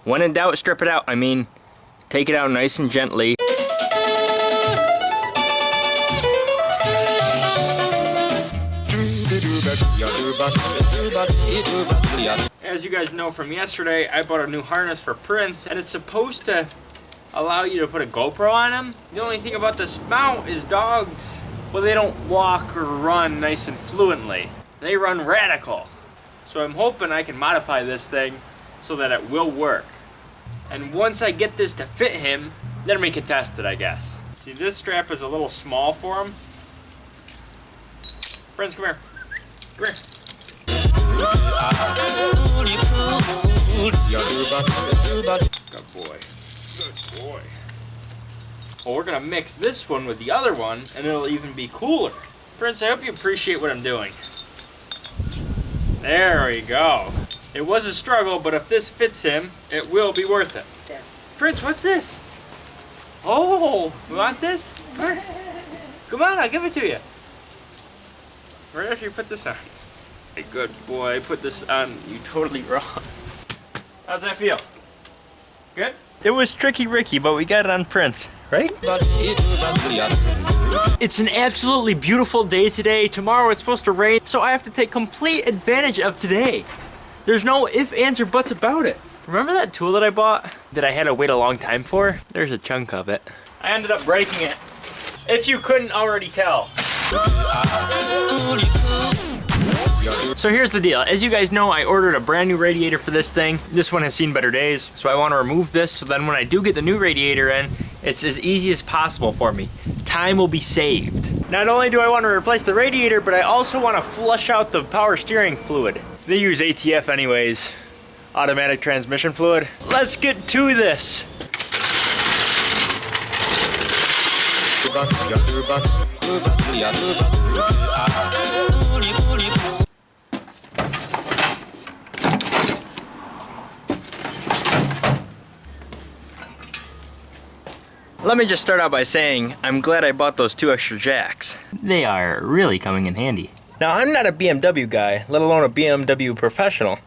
When in doubt, strip it out. I mean, take it out nice and gently. As you guys know from yesterday, I bought a new harness for Prince, and it's supposed to allow you to put a GoPro on him. The only thing about this mount is dogs, well, they don't walk or run nice and fluently. They run radical. So I'm hoping I can modify this thing so that it will work. And once I get this to fit him, then we can test it, I guess. See, this strap is a little small for him. Prince, come here. Come here. Good boy. Good boy. Well, we're gonna mix this one with the other one, and it'll even be cooler. Prince, I hope you appreciate what I'm doing. There we go. It was a struggle, but if this fits him, it will be worth it. There. Prince, what's this? Oh, you want this? Come here. Come on, I'll give it to you. Right after you put this on. Hey, good boy, put this on you totally wrong. How's that feel? Good? It was tricky Ricky, but we got it on Prince, right? It's an absolutely beautiful day today. Tomorrow it's supposed to rain, so I have to take complete advantage of today. There's no ifs, ands, or buts about it. Remember that tool that I bought that I had to wait a long time for? There's a chunk of it. I ended up breaking it. If you couldn't already tell. So here's the deal. As you guys know, I ordered a brand new radiator for this thing. This one has seen better days, so I want to remove this so then when I do get the new radiator in, it's as easy as possible for me. Time will be saved. Not only do I want to replace the radiator, but I also want to flush out the power steering fluid. They use ATF anyways, automatic transmission fluid. Let's get to this. Let me just start out by saying, I'm glad I bought those 2 extra jacks. They are really coming in handy. Now, I'm not a BMW guy, let alone a BMW professional.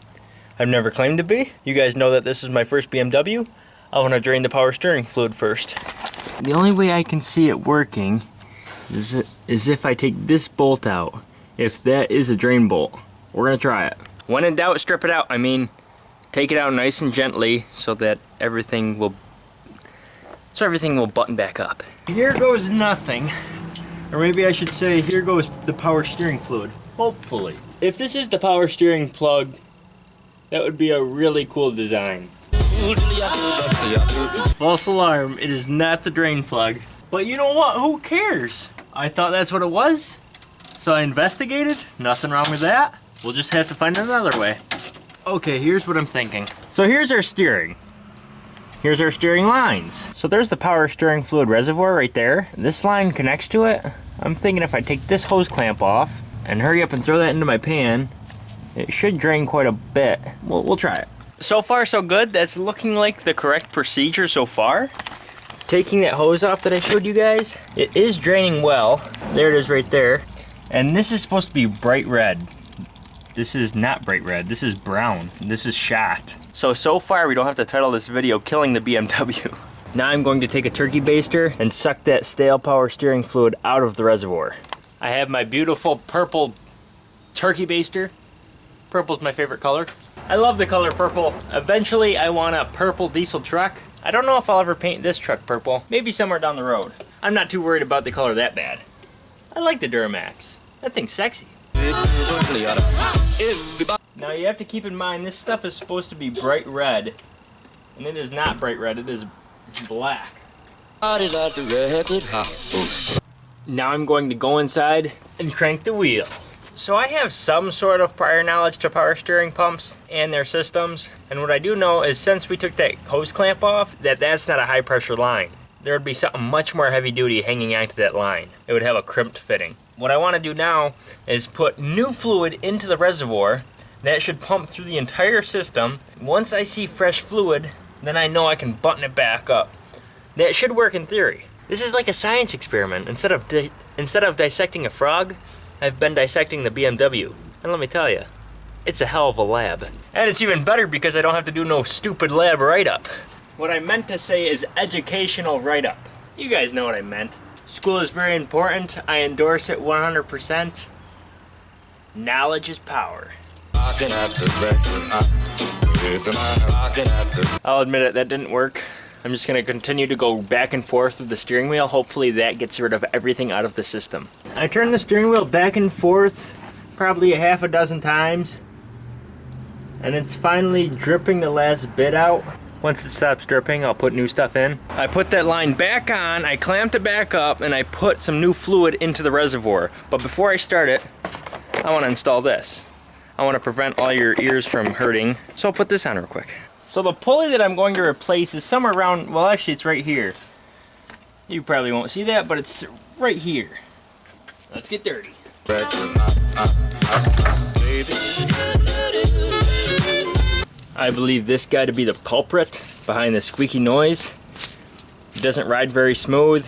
I've never claimed to be. You guys know that this is my first BMW. I want to drain the power steering fluid first. The only way I can see it working is if I take this bolt out. If that is a drain bolt. We're going to try it. When in doubt, strip it out. I mean, take it out nice and gently so that everything will button back up. Here goes nothing. Or maybe I should say, here goes the power steering fluid. Hopefully. If this is the power steering plug, that would be a really cool design. False alarm, it is not the drain plug. But you know what, who cares? I thought that's what it was. So I investigated, nothing wrong with that. We'll just have to find another way. Okay, here's what I'm thinking. So here's our steering. Here's our steering lines. So there's the power steering fluid reservoir right there. This line connects to it. I'm thinking if I take this hose clamp off and hurry up and throw that into my pan, it should drain quite a bit. We'll try it. So far so good. That's looking like the correct procedure so far. Taking that hose off that I showed you guys, it is draining well. There it is right there. And this is supposed to be bright red. This is not bright red, this is brown. This is shot. So far we don't have to title this video Killing the BMW. Now I'm going to take a turkey baster and suck that stale power steering fluid out of the reservoir. I have my beautiful purple turkey baster. Purple's my favorite color. I love the color purple. Eventually I want a purple diesel truck. I don't know if I'll ever paint this truck purple. Maybe somewhere down the road. I'm not too worried about the color that bad. I like the Duramax. That thing's sexy. Now you have to keep in mind this stuff is supposed to be bright red, and it is not bright red, it is black. Now I'm going to go inside and crank the wheel. So I have some sort of prior knowledge to power steering pumps and their systems, and what I do know is since we took that hose clamp off, that's not a high pressure line. There would be something much more heavy duty hanging onto that line. It would have a crimped fitting. What I want to do now is put new fluid into the reservoir. That should pump through the entire system. Once I see fresh fluid, then I know I can button it back up. That should work in theory. This is like a science experiment. Instead of dissecting a frog, I've been dissecting the BMW. And let me tell you, it's a hell of a lab. And it's even better because I don't have to do no stupid lab write-up. What I meant to say is educational write-up. You guys know what I meant. School is very important. I endorse it 100%. Knowledge is power. I'll admit it, that didn't work. I'm just gonna continue to go back and forth with the steering wheel. Hopefully that gets rid of everything out of the system. I turned the steering wheel back and forth probably a half a dozen times, and it's finally dripping the last bit out. Once it stops dripping, I'll put new stuff in. I put that line back on, I clamped it back up, and I put some new fluid into the reservoir. But before I start it, I wanna install this. I wanna prevent all your ears from hurting, so I'll put this on real quick. So the pulley that I'm going to replace is somewhere around, well actually it's right here. You probably won't see that, but it's right here. Let's get dirty. I believe this guy to be the culprit behind the squeaky noise. It doesn't ride very smooth.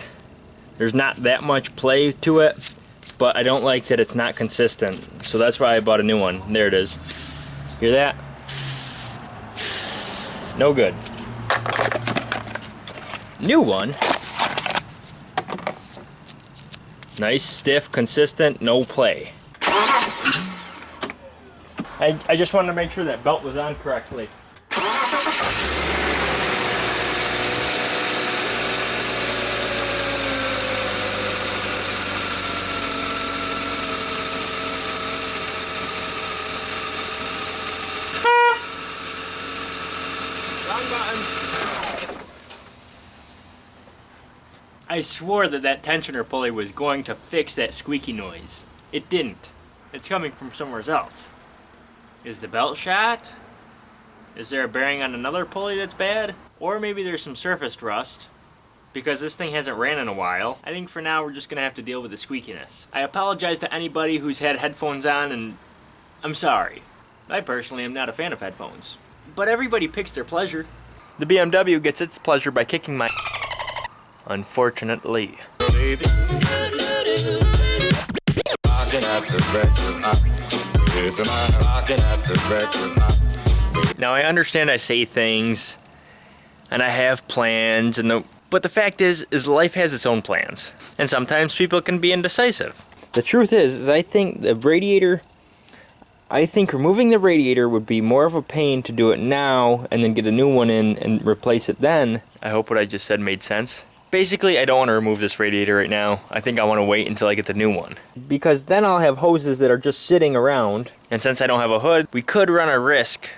There's not that much play to it, but I don't like that it's not consistent. So that's why I bought a new one. There it is. Hear that? No good. New one. Nice, stiff, consistent, no play. I just wanted to make sure that belt was on correctly. I swore that that tensioner pulley was going to fix that squeaky noise. It didn't. It's coming from somewhere else. Is the belt shot? Is there a bearing on another pulley that's bad? Or maybe there's some surface rust, because this thing hasn't ran in a while. I think for now we're just gonna have to deal with the squeakiness. I apologize to anybody who's had headphones on, and I'm sorry. I personally am not a fan of headphones. But everybody picks their pleasure. The BMW gets its pleasure by kicking my unfortunately. Now I understand I say things and I have plans, but the fact is life has its own plans, and sometimes people can be indecisive. The truth is I think removing the radiator would be more of a pain to do it now and then get a new one in and replace it then. I hope what I just said made sense. Basically, I don't want to remove this radiator right now. I think I want to wait until I get the new one, because then I'll have hoses that are just sitting around, and since I don't have a hood, we could run a risk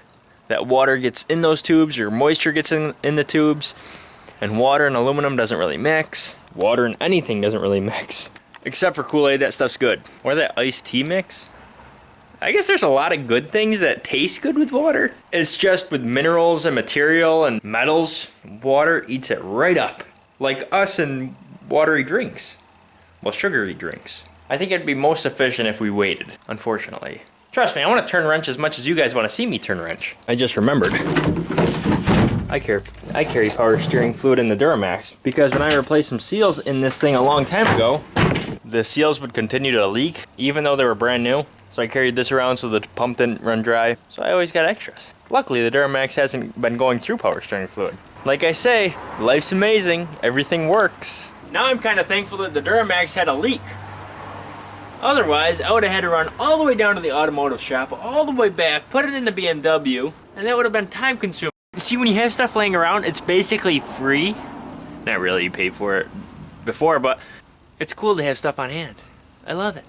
that water gets in those tubes or moisture gets in the tubes, and water and aluminum doesn't really mix. Water and anything doesn't really mix. Except for Kool-Aid, that stuff's good. Or that iced tea mix. I guess there's a lot of good things that taste good with water. It's just with minerals and material and metals, water eats it right up. Like us and watery drinks. Well, sugary drinks. I think it'd be most efficient if we waited, unfortunately. Trust me, I want to turn wrench as much as you guys want to see me turn wrench. I just remembered. I carry power steering fluid in the Duramax, because when I replaced some seals in this thing a long time ago, the seals would continue to leak, even though they were brand new. So I carried this around so the pump didn't run dry. So I always got extras. Luckily, the Duramax hasn't been going through power steering fluid. Like I say, life's amazing. Everything works. Now I'm kind of thankful that the Duramax had a leak. Otherwise, I would have had to run all the way down to the automotive shop, all the way back, put it in the BMW, and that would have been time consuming. See, when you have stuff laying around, it's basically free. Not really, you pay for it before, but it's cool to have stuff on hand. I love it.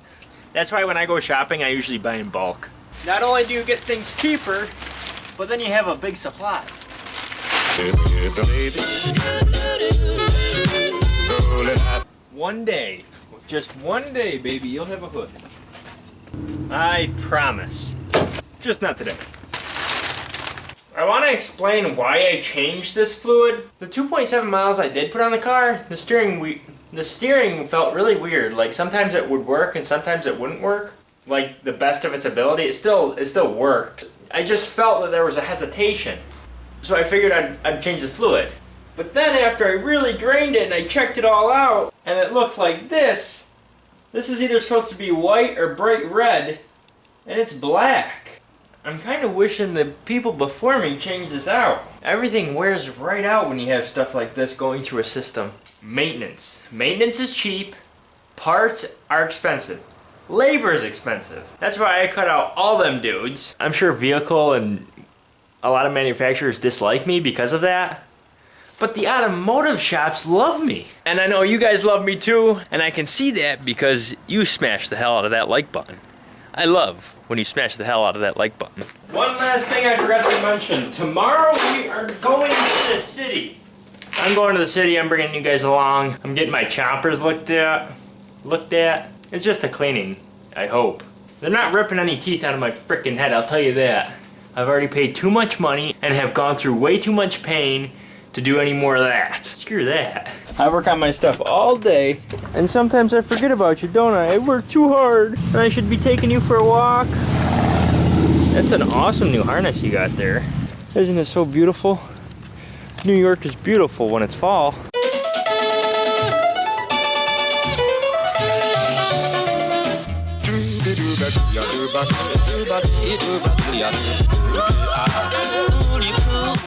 That's why when I go shopping, I usually buy in bulk. Not only do you get things cheaper, but then you have a big supply. One day, just one day, baby, you'll have a hood. I promise. Just not today. I want to explain why I changed this fluid. The 2.7 miles I did put on the car, the steering felt really weird. Like sometimes it would work and sometimes it wouldn't work. Like the best of its ability, it still worked. I just felt that there was a hesitation. So I figured I'd change the fluid. But then after I really drained it and I checked it all out, and it looked like this. This is either supposed to be white or bright red, and it's black. I'm kind of wishing the people before me changed this out. Everything wears right out when you have stuff like this going through a system. Maintenance. Maintenance is cheap. Parts are expensive. Labor is expensive. That's why I cut out all them dudes. I'm sure vehicle and a lot of manufacturers dislike me because of that. But the automotive shops love me. And I know you guys love me too. And I can see that because you smash the hell out of that like button. I love when you smash the hell out of that like button. One last thing I forgot to mention. Tomorrow we are going to the city. I'm going to the city. I'm bringing you guys along. I'm getting my choppers looked at. It's just a cleaning, I hope. They're not ripping any teeth out of my freaking head, I'll tell you that. I've already paid too much money and have gone through way too much pain to do any more of that. Screw that. I work on my stuff all day, and sometimes I forget about you, don't I? I work too hard, and I should be taking you for a walk. That's an awesome new harness you got there. Isn't it so beautiful? New York is beautiful when it's fall.